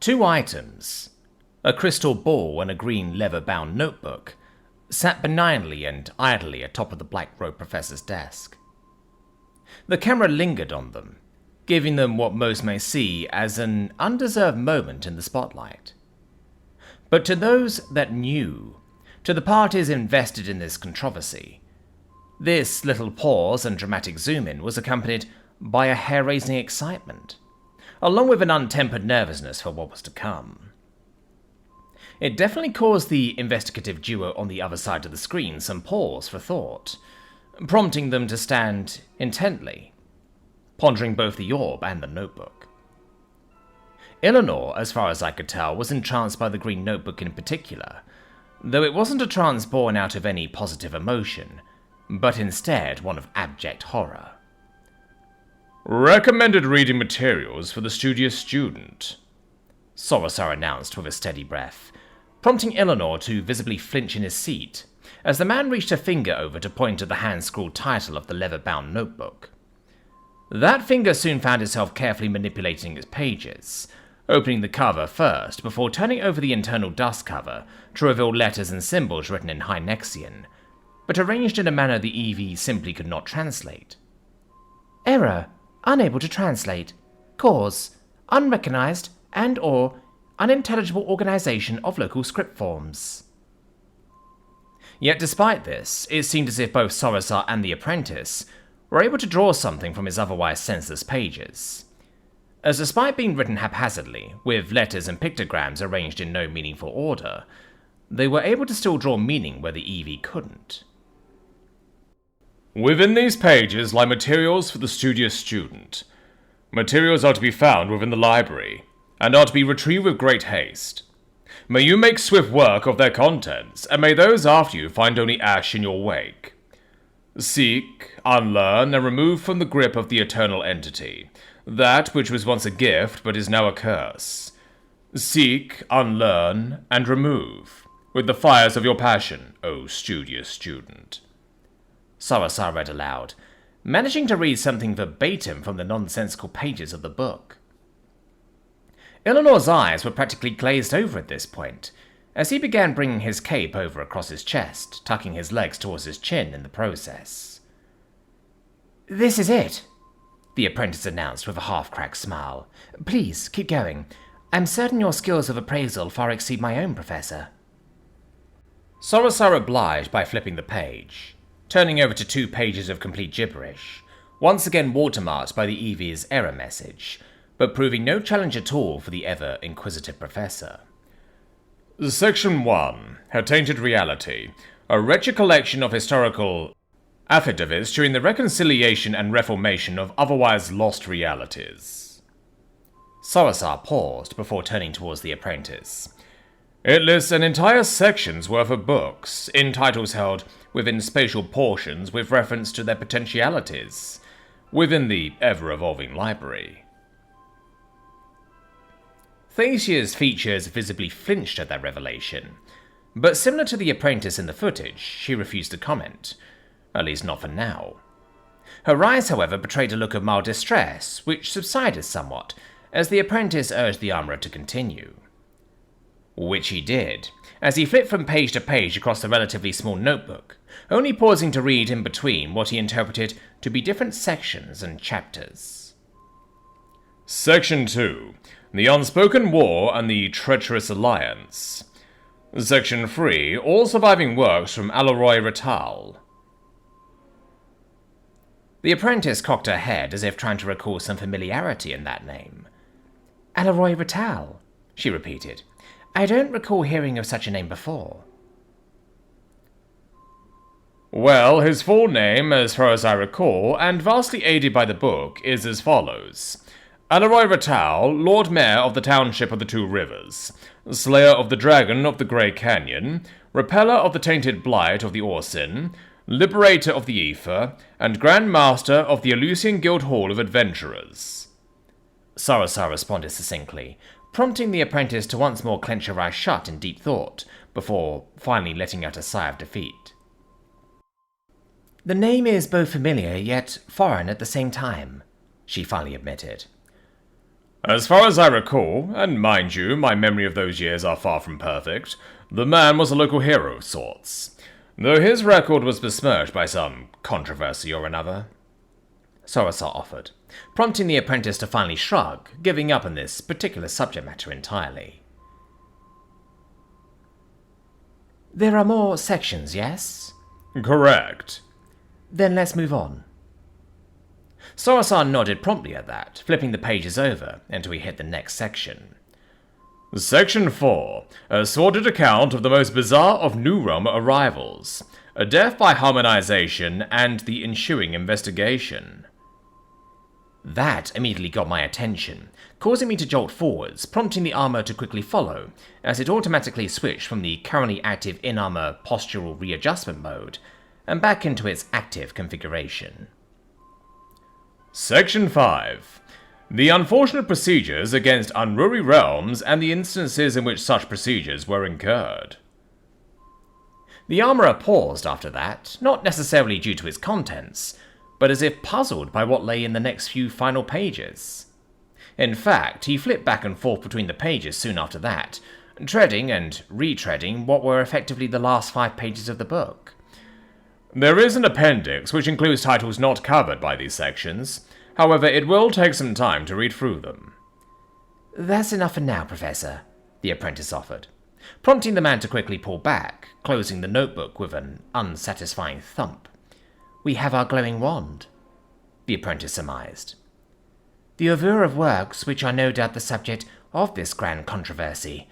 Two items, a crystal ball and a green leather-bound notebook, sat benignly and idly atop of the black-robed professor's desk. The camera lingered on them, giving them what most may see as an undeserved moment in the spotlight. But to those that knew, to the parties invested in this controversy, this little pause and dramatic zoom-in was accompanied by a hair-raising excitement, along with an untempered nervousness for what was to come. It definitely caused the investigative duo on the other side of the screen some pause for thought, prompting them to stand intently, pondering both the orb and the notebook. Eleanor, as far as I could tell, was entranced by the green notebook in particular, though it wasn't a trance born out of any positive emotion, but instead one of abject horror. "Recommended reading materials for the studious student," Sorosar announced with a steady breath, prompting Eleanor to visibly flinch in his seat, as the man reached a finger over to point to the hand-scrawled title of the leather-bound notebook. That finger soon found itself carefully manipulating its pages, opening the cover first before turning over the internal dust cover to reveal letters and symbols written in High Nexian, but arranged in a manner the EV simply could not translate. Error. Unable to translate. Cause. Unrecognized and/or unintelligible organization of local script forms. Yet despite this, it seemed as if both Sorosar and the apprentice were able to draw something from his otherwise senseless pages, as despite being written haphazardly, with letters and pictograms arranged in no meaningful order, they were able to still draw meaning where the EV couldn't. "Within these pages lie materials for the studious student. Materials are to be found within the library, and are to be retrieved with great haste. May you make swift work of their contents, and may those after you find only ash in your wake. Seek, unlearn, and remove from the grip of the eternal entity that which was once a gift but is now a curse. Seek, unlearn, and remove, with the fires of your passion, O studious student." Sorosar read aloud, managing to read something verbatim from the nonsensical pages of the book. Eleanor's eyes were practically glazed over at this point, as he began bringing his cape over across his chest, tucking his legs towards his chin in the process. "This is it," the apprentice announced with a half-cracked smile. "Please, keep going. I'm certain your skills of appraisal far exceed my own, Professor." Sorosar obliged by flipping the page, turning over to 2 pages of complete gibberish, once again watermarked by the EV's error message, but proving no challenge at all for the ever-inquisitive professor. Section 1. Her Tainted Reality. A wretched collection of historical affidavits during the reconciliation and reformation of otherwise lost realities. Sorosar paused before turning towards the apprentice. It lists an entire section's worth of books, in titles held within spatial portions with reference to their potentialities, within the ever-evolving library. Thasia's features visibly flinched at that revelation, but similar to the apprentice in the footage, she refused to comment, at least not for now. Her eyes, however, betrayed a look of mild distress, which subsided somewhat, as the apprentice urged the armourer to continue. Which he did, as he flipped from page to page across the relatively small notebook, only pausing to read in between what he interpreted to be different sections and chapters. Section 2. The Unspoken War and the Treacherous Alliance. Section 3. All surviving works from Aleroy Ratal. The apprentice cocked her head as if trying to recall some familiarity in that name. "Aleroy Ratal," she repeated. "I don't recall hearing of such a name before." Well, his full name, as far as I recall, and vastly aided by the book, is as follows. Aleroy Ratal, Lord Mayor of the Township of the Two Rivers, Slayer of the Dragon of the Grey Canyon, Repeller of the Tainted Blight of the Orsin, Liberator of the Aether, and Grand Master of the Eleusinian Guild Hall of Adventurers. Sorosar responded succinctly, prompting the apprentice to once more clench her eyes shut in deep thought, before finally letting out a sigh of defeat. "The name is both familiar yet foreign at the same time," she finally admitted. As far as I recall, and mind you, my memory of those years are far from perfect, the man was a local hero of sorts, though his record was besmirched by some controversy or another. Sorosar offered, prompting the apprentice to finally shrug, giving up on this particular subject matter entirely. There are more sections, yes? Correct. Then let's move on. Sorosar nodded promptly at that, flipping the pages over until he hit the next section. Section 4. A sordid account of the most bizarre of New Realm arrivals. A death by harmonization and the ensuing investigation. That immediately got my attention, causing me to jolt forwards, prompting the armor to quickly follow, as it automatically switched from the currently active in-armor postural readjustment mode and back into its active configuration. Section 5. The unfortunate procedures against unruly realms and the instances in which such procedures were incurred. The armourer paused after that, not necessarily due to its contents, but as if puzzled by what lay in the next few final pages. In fact, he flipped back and forth between the pages soon after that, treading and retreading what were effectively the last 5 pages of the book. There is an appendix which includes titles not covered by these sections. However, it will take some time to read through them. That's enough for now, Professor, the apprentice offered, prompting the man to quickly pull back, closing the notebook with an unsatisfying thump. We have our glowing wand, the apprentice surmised. The oeuvre of works which are no doubt the subject of this grand controversy.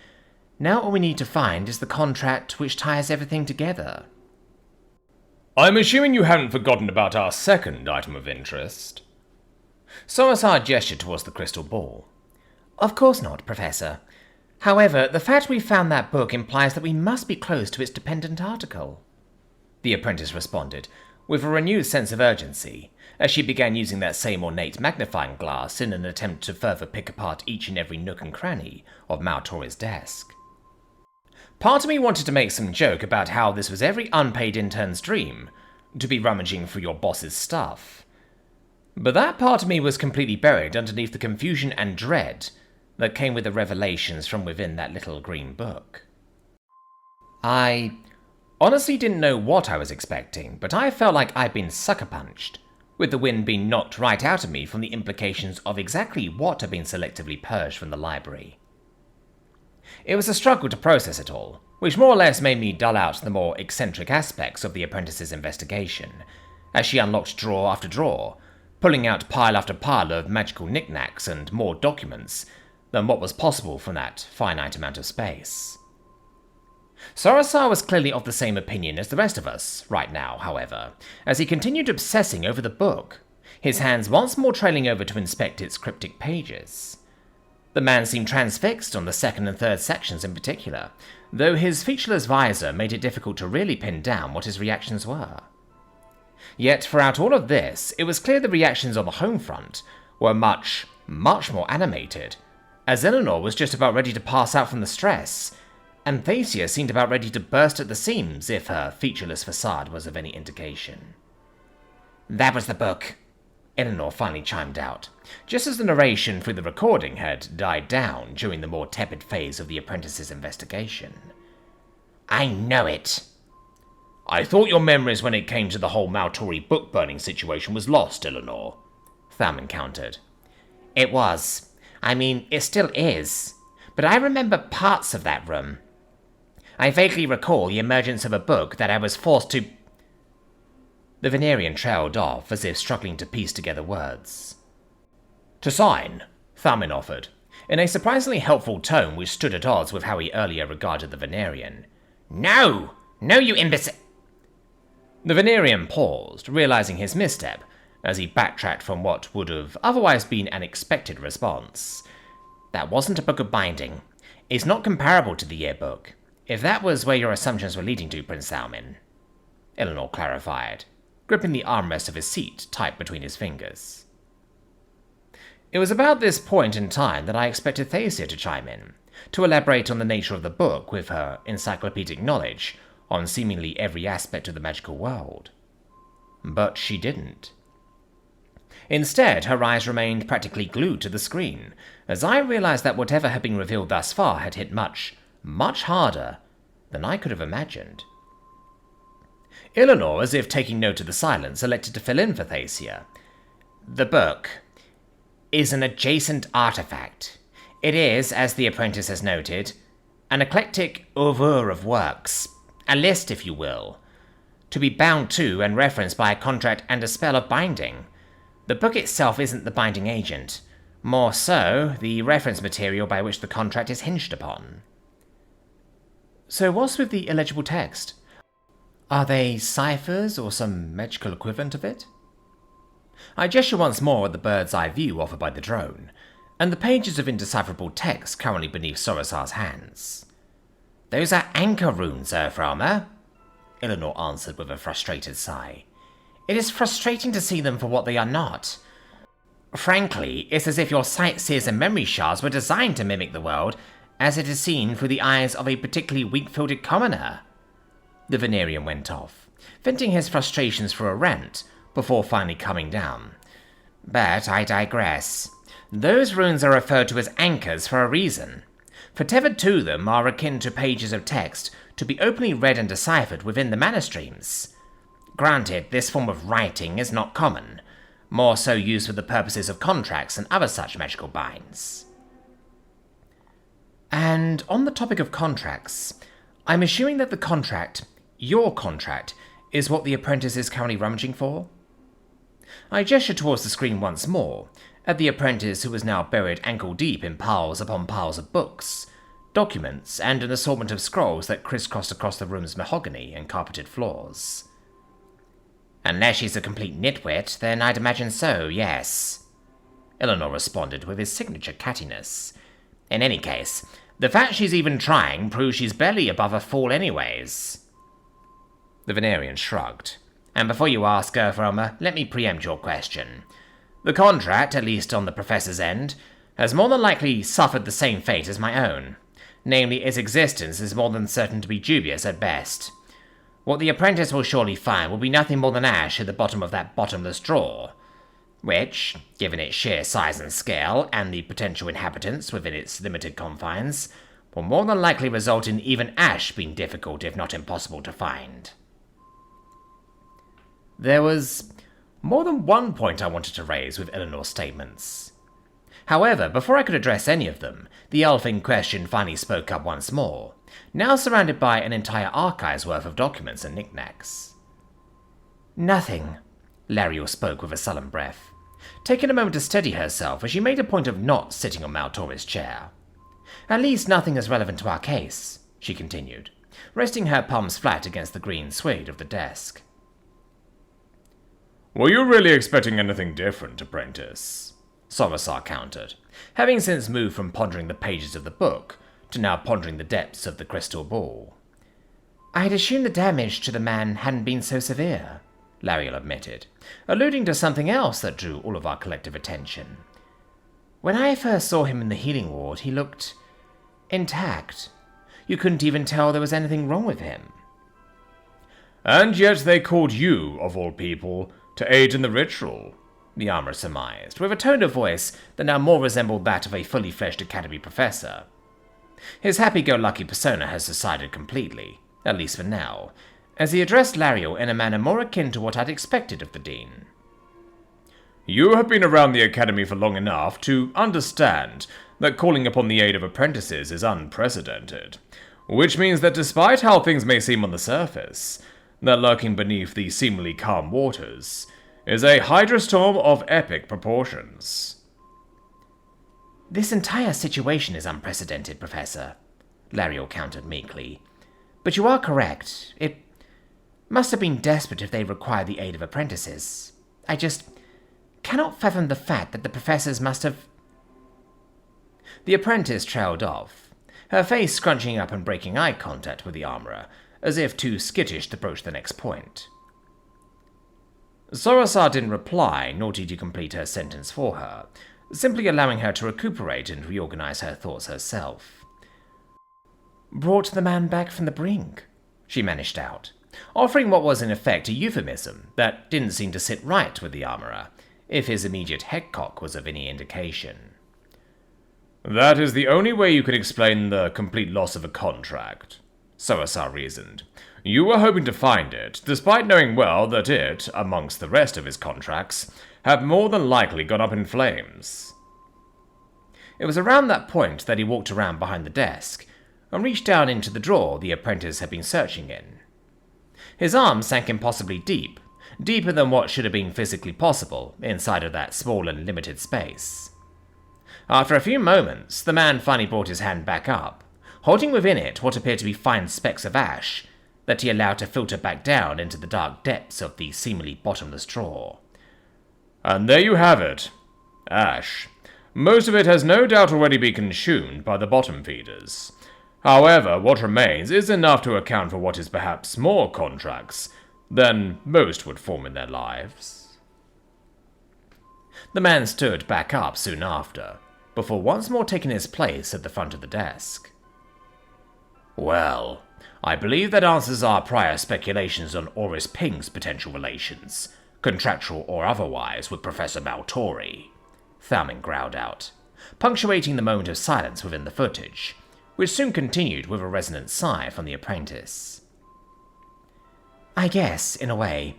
Now all we need to find is the contract which ties everything together. I'm assuming you haven't forgotten about our second item of interest. Sorosar gestured towards the crystal ball. Of course not, Professor. However, the fact we found that book implies that we must be close to its dependent article. The apprentice responded, with a renewed sense of urgency, as she began using that same ornate magnifying glass in an attempt to further pick apart each and every nook and cranny of Maltori's desk. Part of me wanted to make some joke about how this was every unpaid intern's dream, to be rummaging through your boss's stuff. But that part of me was completely buried underneath the confusion and dread that came with the revelations from within that little green book. I honestly didn't know what I was expecting, but I felt like I'd been sucker punched, with the wind being knocked right out of me from the implications of exactly what had been selectively purged from the library. It was a struggle to process it all, which more or less made me dull out the more eccentric aspects of the apprentice's investigation, as she unlocked drawer after drawer, pulling out pile after pile of magical knickknacks and more documents than what was possible from that finite amount of space. Sorosar was clearly of the same opinion as the rest of us, right now, however, as he continued obsessing over the book, his hands once more trailing over to inspect its cryptic pages. The man seemed transfixed on the second and third sections in particular, though his featureless visor made it difficult to really pin down what his reactions were. Yet throughout all of this, it was clear the reactions on the home front were much, much more animated, as Eleanor was just about ready to pass out from the stress, and Thacia seemed about ready to burst at the seams if her featureless facade was of any indication. That was the book, Eleanor finally chimed out, just as the narration through the recording had died down during the more tepid phase of the apprentice's investigation. I know it. I thought your memories when it came to the whole Maltori book-burning situation was lost, Eleanor, Thalman countered. It was. I mean, it still is. But I remember parts of that room. I vaguely recall the emergence of a book that I was forced to... The Venerian trailed off, as if struggling to piece together words. To sign, Thalman offered, in a surprisingly helpful tone which stood at odds with how he earlier regarded the Venerian. No! No, you imbecile! The Venerian paused, realizing his misstep, as he backtracked from what would have otherwise been an expected response. That wasn't a book of binding. It's not comparable to the yearbook, if that was where your assumptions were leading to, Prince Thalman, Eleanor clarified, gripping the armrest of his seat tight between his fingers. It was about this point in time that I expected Thacia to chime in, to elaborate on the nature of the book with her encyclopedic knowledge on seemingly every aspect of the magical world. But she didn't. Instead, her eyes remained practically glued to the screen, as I realized that whatever had been revealed thus far had hit much, much harder than I could have imagined. Eleanor, as if taking note of the silence, elected to fill in for Thacia. The book is an adjacent artifact. It is, as the apprentice has noted, an eclectic oeuvre of works, a list, if you will, to be bound to and referenced by a contract and a spell of binding. The book itself isn't the binding agent, more so the reference material by which the contract is hinged upon. So what's with the illegible text? Are they ciphers or some magical equivalent of it? I gesture once more at the bird's eye view offered by the drone, and the pages of indecipherable text currently beneath Sorosar's hands. Those are anchor runes, Earthrealmer, Eleanor answered with a frustrated sigh. It is frustrating to see them for what they are not. Frankly, it's as if your sightseers and memory shards were designed to mimic the world as it is seen through the eyes of a particularly weak-fielded commoner. The Venerian went off, venting his frustrations for a rant, before finally coming down. But I digress. Those runes are referred to as anchors for a reason, for tethered to them are akin to pages of text to be openly read and deciphered within the mana streams. Granted, this form of writing is not common, more so used for the purposes of contracts and other such magical binds. And on the topic of contracts, I'm assuming that the contract, your contract, is what the apprentice is currently rummaging for? I gesture towards the screen once more, at the apprentice who was now buried ankle-deep in piles upon piles of books, documents, and an assortment of scrolls that crisscrossed across the room's mahogany and carpeted floors. Unless she's a complete nitwit, then I'd imagine so, yes, Eleanor responded with his signature cattiness. In any case, the fact she's even trying proves she's barely above a fool anyways. The Venerian shrugged. And before you ask, Earthrealmer, let me preempt your question. The contract, at least on the Professor's end, has more than likely suffered the same fate as my own. Namely, its existence is more than certain to be dubious at best. What the apprentice will surely find will be nothing more than ash at the bottom of that bottomless drawer, which, given its sheer size and scale, and the potential inhabitants within its limited confines, will more than likely result in even ash being difficult if not impossible to find. There was more than one point I wanted to raise with Eleanor's statements. However, before I could address any of them, the elf in question finally spoke up once more, now surrounded by an entire archive's worth of documents and knickknacks. Nothing, Lariel spoke with a sullen breath, taking a moment to steady herself as she made a point of not sitting on Maltori's chair. At least nothing is relevant to our case, she continued, resting her palms flat against the green suede of the desk. Were you really expecting anything different, apprentice? Sorosar countered, having since moved from pondering the pages of the book to now pondering the depths of the crystal ball. I'd assumed the damage to the man hadn't been so severe, Lariel admitted, alluding to something else that drew all of our collective attention. When I first saw him in the healing ward, he looked intact. You couldn't even tell there was anything wrong with him. And yet they called you, of all people, to aid in the ritual, the armor surmised, with a tone of voice that now more resembled that of a fully fledged academy professor. His happy-go-lucky persona has subsided completely, at least for now, as he addressed Lariel in a manner more akin to what I'd expected of the Dean. You have been around the academy for long enough to understand that calling upon the aid of apprentices is unprecedented, which means that despite how things may seem on the surface, that lurking beneath the seemingly calm waters is a hydrostorm of epic proportions. This entire situation is unprecedented, Professor, Lariel countered meekly. But you are correct. It must have been desperate if they required the aid of apprentices. I just cannot fathom the fact that the professors must have... The apprentice trailed off, her face scrunching up and breaking eye contact with the armorer, as if too skittish to broach the next point. Sorosar didn't reply, nor did he complete her sentence for her, simply allowing her to recuperate and reorganize her thoughts herself. Brought the man back from the brink, she managed out, offering what was in effect a euphemism that didn't seem to sit right with the armorer, if his immediate headcock was of any indication. That is the only way you can explain the complete loss of a contract, Sorosar reasoned. You were hoping to find it, despite knowing well that it, amongst the rest of his contracts, had more than likely gone up in flames. It was around that point that he walked around behind the desk and reached down into the drawer the apprentice had been searching in. His arm sank impossibly deep, deeper than what should have been physically possible inside of that small and limited space. After a few moments, the man finally brought his hand back up, holding within it what appeared to be fine specks of ash that he allowed to filter back down into the dark depths of the seemingly bottomless drawer. And there you have it. Ash. Most of it has no doubt already been consumed by the bottom feeders. However, what remains is enough to account for what is perhaps more contracts than most would form in their lives. The man stood back up soon after, before once more taking his place at the front of the desk. Well, I believe that answers our prior speculations on Oris Ping's potential relations, contractual or otherwise, with Professor Maltori, Thalman growled out, punctuating the moment of silence within the footage, which soon continued with a resonant sigh from the apprentice. I guess, in a way,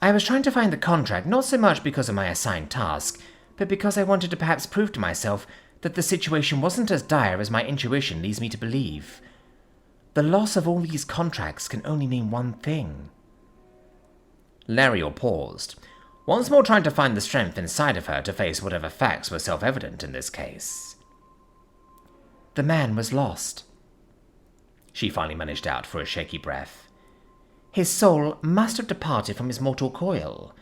I was trying to find the contract not so much because of my assigned task, but because I wanted to perhaps prove to myself that the situation wasn't as dire as my intuition leads me to believe. The loss of all these contracts can only mean one thing. Lariel paused, once more trying to find the strength inside of her to face whatever facts were self-evident in this case. The man was lost, she finally managed out for a shaky breath. His soul must have departed from his mortal coil.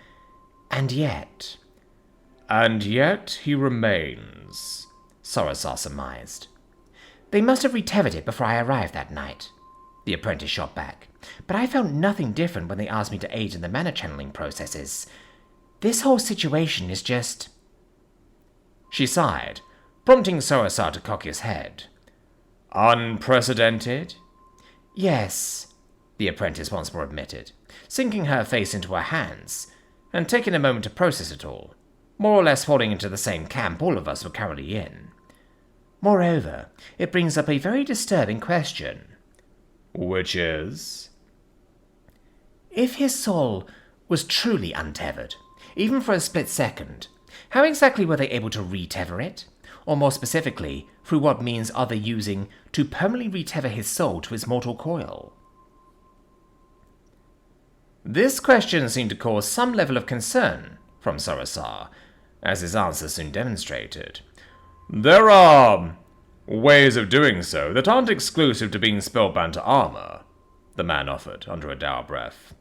And yet... And yet he remains, Sorosar surmised. They must have retethered it before I arrived that night, the apprentice shot back. But I felt nothing different when they asked me to aid in the mana channeling processes. This whole situation is just... She sighed, prompting Sorosar to cock his head. Unprecedented? Yes, the apprentice once more admitted, sinking her face into her hands, and taking a moment to process it all, more or less falling into the same camp all of us were currently in. Moreover, it brings up a very disturbing question. Which is? If his soul was truly untethered, even for a split second, how exactly were they able to retether it? Or more specifically, through what means are they using to permanently retether his soul to his mortal coil? This question seemed to cause some level of concern from Sorosar, as his answer soon demonstrated. There are ways of doing so that aren't exclusive to being spellbound to armor, the man offered under a dour breath.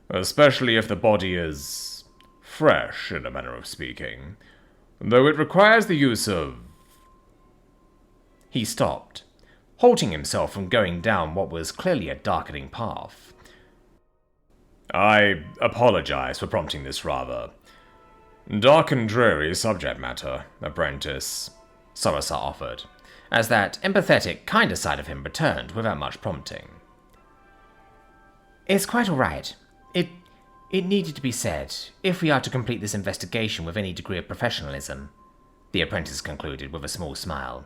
Especially if the body is fresh, in a manner of speaking. Though it requires the use of... He stopped, halting himself from going down what was clearly a darkening path. I apologize for prompting this rather dark and dreary subject matter, apprentice, Sorosar offered, as that empathetic, kinder side of him returned without much prompting. It's quite all right. It needed to be said, if we are to complete this investigation with any degree of professionalism, the apprentice concluded with a small smile.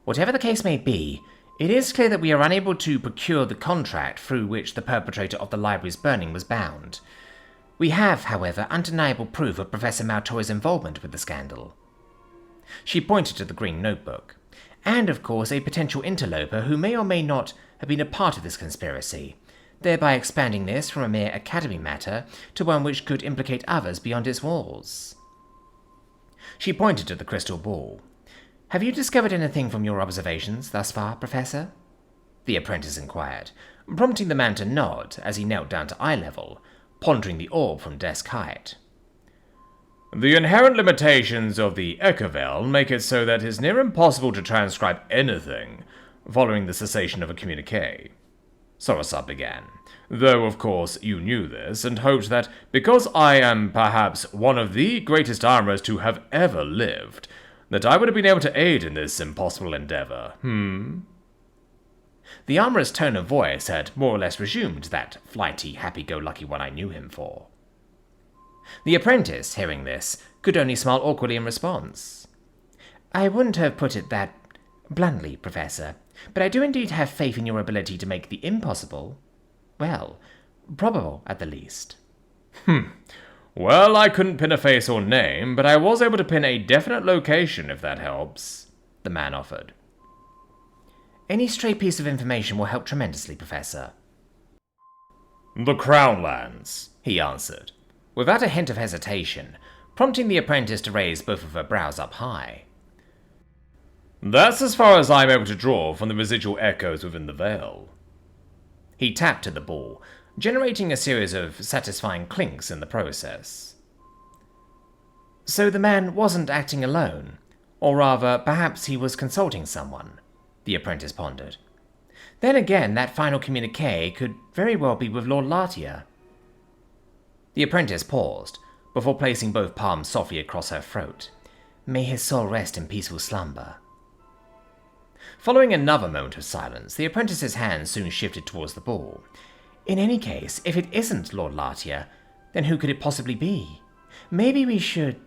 Whatever the case may be, it is clear that we are unable to procure the contract through which the perpetrator of the library's burning was bound. We have, however, undeniable proof of Professor Maltori's involvement with the scandal. She pointed to the green notebook, and of course a potential interloper who may or may not have been a part of this conspiracy, thereby expanding this from a mere academy matter to one which could implicate others beyond its walls. She pointed to the crystal ball. Have you discovered anything from your observations thus far, Professor? The apprentice inquired, prompting the man to nod as he knelt down to eye level, pondering the orb from desk height. The inherent limitations of the Echovel make it so that it's near impossible to transcribe anything following the cessation of a communique, Sorosar began, though of course you knew this and hoped that because I am perhaps one of the greatest armorers to have ever lived, that I would have been able to aid in this impossible endeavor, The armorer's tone of voice had more or less resumed that flighty, happy-go-lucky one I knew him for. The apprentice, hearing this, could only smile awkwardly in response. I wouldn't have put it that bluntly, Professor, but I do indeed have faith in your ability to make the impossible, well, probable at the least. Well, I couldn't pin a face or name, but I was able to pin a definite location, if that helps, the man offered. Any stray piece of information will help tremendously, Professor. The Crown Lands, he answered, without a hint of hesitation, prompting the apprentice to raise both of her brows up high. That's as far as I'm able to draw from the residual echoes within the veil. He tapped at the ball, generating a series of satisfying clinks in the process. So the man wasn't acting alone, or rather, perhaps he was consulting someone, the apprentice pondered. Then again, that final communique could very well be with Lord Lartier. The apprentice paused, before placing both palms softly across her throat. May his soul rest in peaceful slumber. Following another moment of silence, the apprentice's hand soon shifted towards the ball. In any case, if it isn't Lord Lartier, then who could it possibly be? Maybe we should...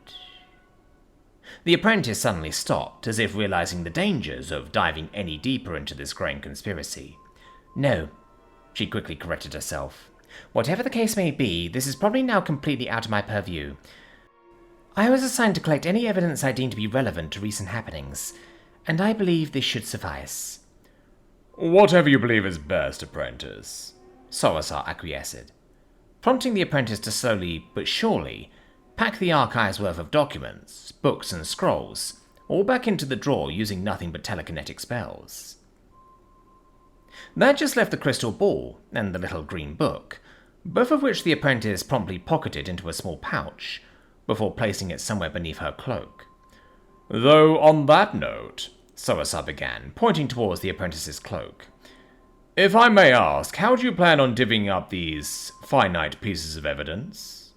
The apprentice suddenly stopped, as if realizing the dangers of diving any deeper into this growing conspiracy. No, she quickly corrected herself. Whatever the case may be, this is probably now completely out of my purview. I was assigned to collect any evidence I deem to be relevant to recent happenings, and I believe this should suffice. Whatever you believe is best, apprentice, Sorosar acquiesced, prompting the apprentice to slowly but surely pack the archive's worth of documents, books and scrolls, all back into the drawer using nothing but telekinetic spells. That just left the crystal ball and the little green book, both of which the apprentice promptly pocketed into a small pouch, before placing it somewhere beneath her cloak. Though on that note, Sorosar began, pointing towards the apprentice's cloak, if I may ask, how do you plan on divvying up these finite pieces of evidence?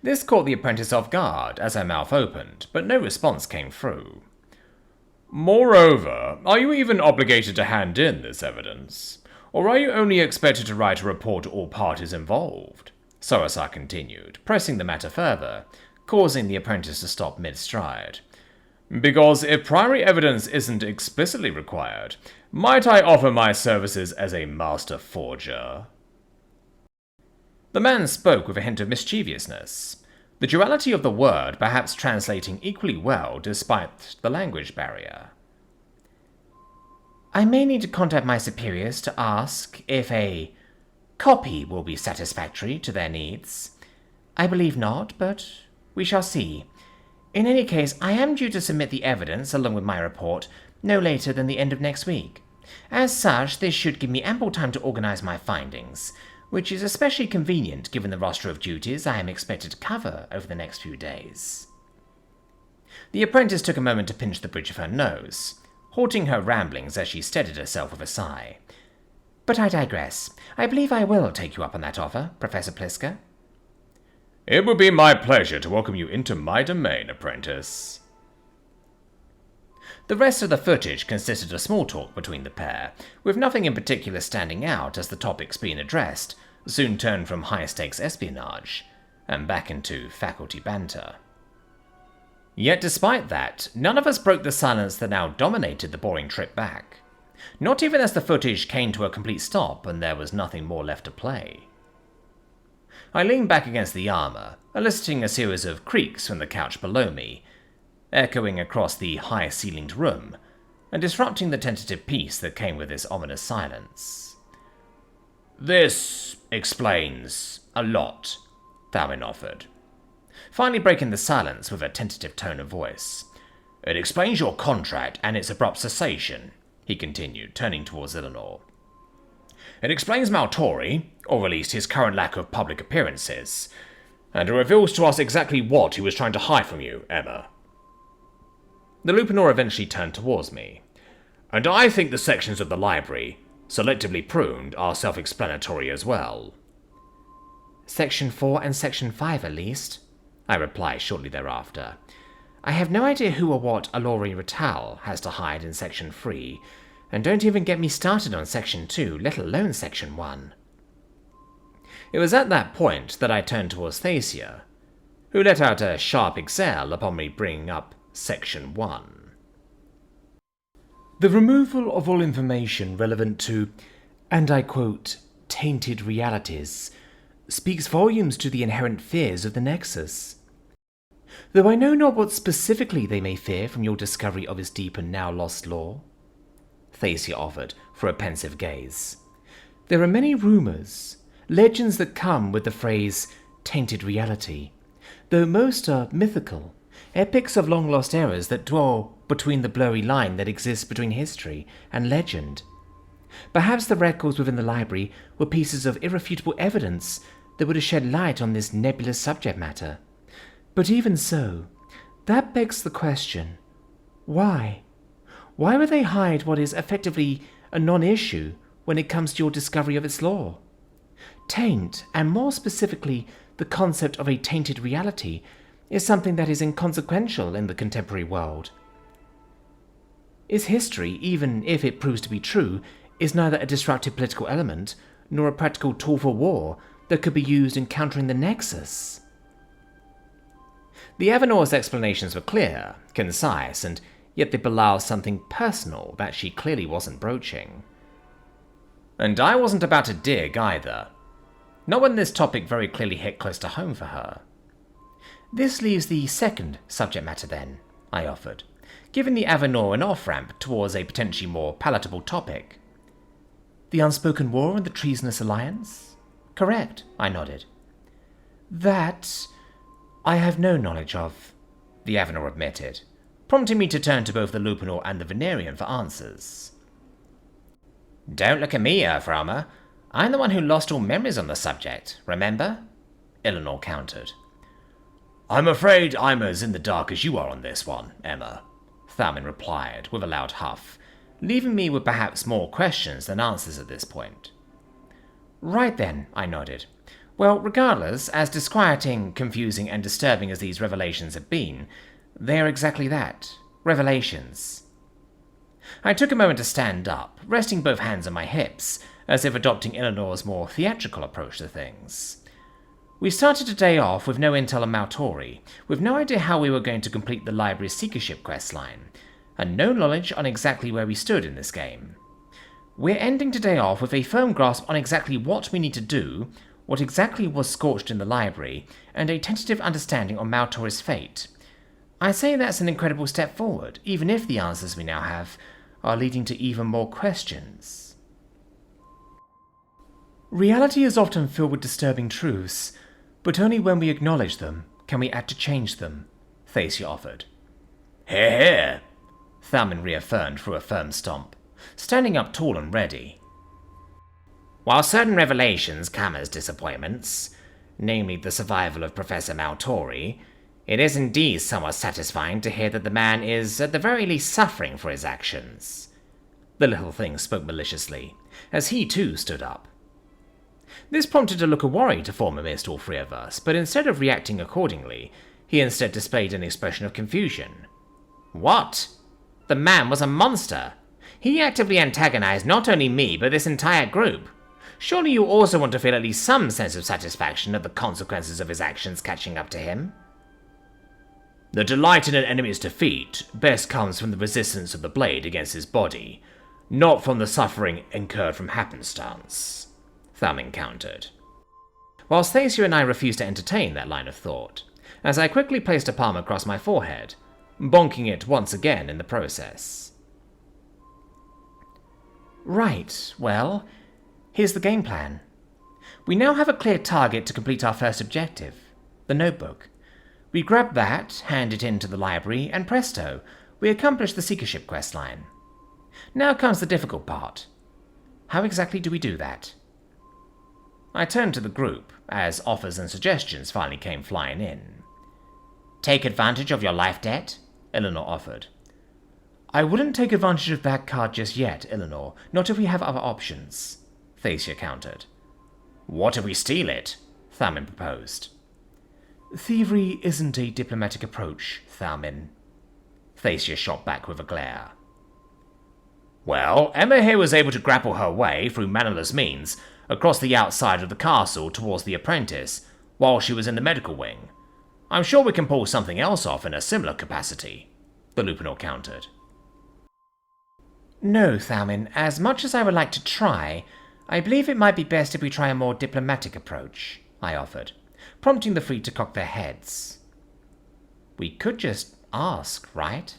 This caught the apprentice off guard as her mouth opened, but no response came through. Moreover, are you even obligated to hand in this evidence? Or are you only expected to write a report to all parties involved? Sorosar continued, pressing the matter further, causing the apprentice to stop mid-stride. Because if primary evidence isn't explicitly required, might I offer my services as a master forger? The man spoke with a hint of mischievousness, the duality of the word perhaps translating equally well despite the language barrier. I may need to contact my superiors to ask if a copy will be satisfactory to their needs. I believe not, but we shall see. In any case, I am due to submit the evidence along with my report no later than the end of next week. As such, this should give me ample time to organize my findings, which is especially convenient given the roster of duties I am expected to cover over the next few days. The apprentice took a moment to pinch the bridge of her nose, halting her ramblings as she steadied herself with a sigh. But I digress. I believe I will take you up on that offer, Professor Pliska. It would be my pleasure to welcome you into my domain, apprentice. The rest of the footage consisted of small talk between the pair, with nothing in particular standing out as the topics being addressed soon turned from high-stakes espionage and back into faculty banter. Yet despite that, none of us broke the silence that now dominated the boring trip back. Not even as the footage came to a complete stop and there was nothing more left to play. I leaned back against the armor, eliciting a series of creaks from the couch below me, echoing across the high-ceilinged room, and disrupting the tentative peace that came with this ominous silence. This explains a lot, Thalwyn offered, finally breaking the silence with a tentative tone of voice. It explains your contract and its abrupt cessation, he continued, turning towards Eleanor. It explains Maltori, or at least his current lack of public appearances, and it reveals to us exactly what he was trying to hide from you, Emma. The Lupinor eventually turned towards me. And I think the sections of the library, selectively pruned, are self-explanatory as well. Section 4 and Section 5 at least, I replied shortly thereafter. I have no idea who or what Alori Ratal has to hide in Section 3, and don't even get me started on Section 2, let alone Section 1. It was at that point that I turned towards Thacia, who let out a sharp exhale upon me bringing up Section 1. The removal of all information relevant to, and I quote, tainted realities, speaks volumes to the inherent fears of the Nexus. Though I know not what specifically they may fear from your discovery of his deep and now lost lore, Thacia offered for a pensive gaze. There are many rumours, legends that come with the phrase tainted reality, though most are mythical, epics of long-lost eras that dwell between the blurry line that exists between history and legend. Perhaps the records within the library were pieces of irrefutable evidence that would have shed light on this nebulous subject matter. But even so, that begs the question, why? Why would they hide what is effectively a non-issue when it comes to your discovery of its lore? Taint, and more specifically the concept of a tainted reality, is something that is inconsequential in the contemporary world. Its history, even if it proves to be true, is neither a disruptive political element nor a practical tool for war that could be used in countering the Nexus. The Avanor's explanations were clear, concise, and yet they belie something personal that she clearly wasn't broaching. And I wasn't about to dig either. Not when this topic very clearly hit close to home for her. This leaves the second subject matter then, I offered, giving the Avanor an off-ramp towards a potentially more palatable topic. The unspoken war and the treasonous alliance? Correct, I nodded. That I have no knowledge of, the Avanor admitted, prompting me to turn to both the Lupanor and the Venerian for answers. Don't look at me, Earthrealmer. I'm the one who lost all memories on the subject, remember? Eleanor countered. I'm afraid I'm as in the dark as you are on this one, Emma, Thalmin replied with a loud huff, leaving me with perhaps more questions than answers at this point. Right then, I nodded. Well, regardless, as disquieting, confusing, and disturbing as these revelations have been, they are exactly that, revelations. I took a moment to stand up, resting both hands on my hips, as if adopting Eleanor's more theatrical approach to things. We started the day off with no intel on Maltori, with no idea how we were going to complete the library's seekership questline, and no knowledge on exactly where we stood in this game. We're ending today off with a firm grasp on exactly what we need to do, what exactly was scorched in the library, and a tentative understanding on Maltori's fate. I say that's an incredible step forward, even if the answers we now have are leading to even more questions. Reality is often filled with disturbing truths, but only when we acknowledge them can we act to change them, Thacia offered. Hear, hear, Thalmin reaffirmed through a firm stomp, standing up tall and ready. While certain revelations come as disappointments, namely the survival of Professor Maltori, it is indeed somewhat satisfying to hear that the man is, at the very least, suffering for his actions. The little thing spoke maliciously, as he too stood up. This prompted a look of worry to form amidst all three of us, but instead of reacting accordingly, he instead displayed an expression of confusion. What? The man was a monster. He actively antagonized not only me, but this entire group. Surely you also want to feel at least some sense of satisfaction at the consequences of his actions catching up to him? The delight in an enemy's defeat best comes from the resistance of the blade against his body, not from the suffering incurred from happenstance, Thalmin countered. Whilst Thacia and I refused to entertain that line of thought, as I quickly placed a palm across my forehead, bonking it once again in the process. Right, well, here's the game plan. We now have a clear target to complete our first objective, the notebook. We grab that, hand it into the library, and presto, we accomplish the seekership questline. Now comes the difficult part. How exactly do we do that? I turned to the group, as offers and suggestions finally came flying in. Take advantage of your life debt? Eleanor offered. I wouldn't take advantage of that card just yet, Eleanor, not if we have other options, Thacia countered. What if we steal it? Thalmin proposed. Thievery isn't a diplomatic approach, Thalmin. Thacia shot back with a glare. Well, Emma here was able to grapple her way, through mannerless means, across the outside of the castle towards the apprentice, while she was in the medical wing. I'm sure we can pull something else off in a similar capacity, the Lupinor countered. No, Thalmin, as much as I would like to try, I believe it might be best if we try a more diplomatic approach, I offered, prompting the Fleet to cock their heads. We could just ask, right?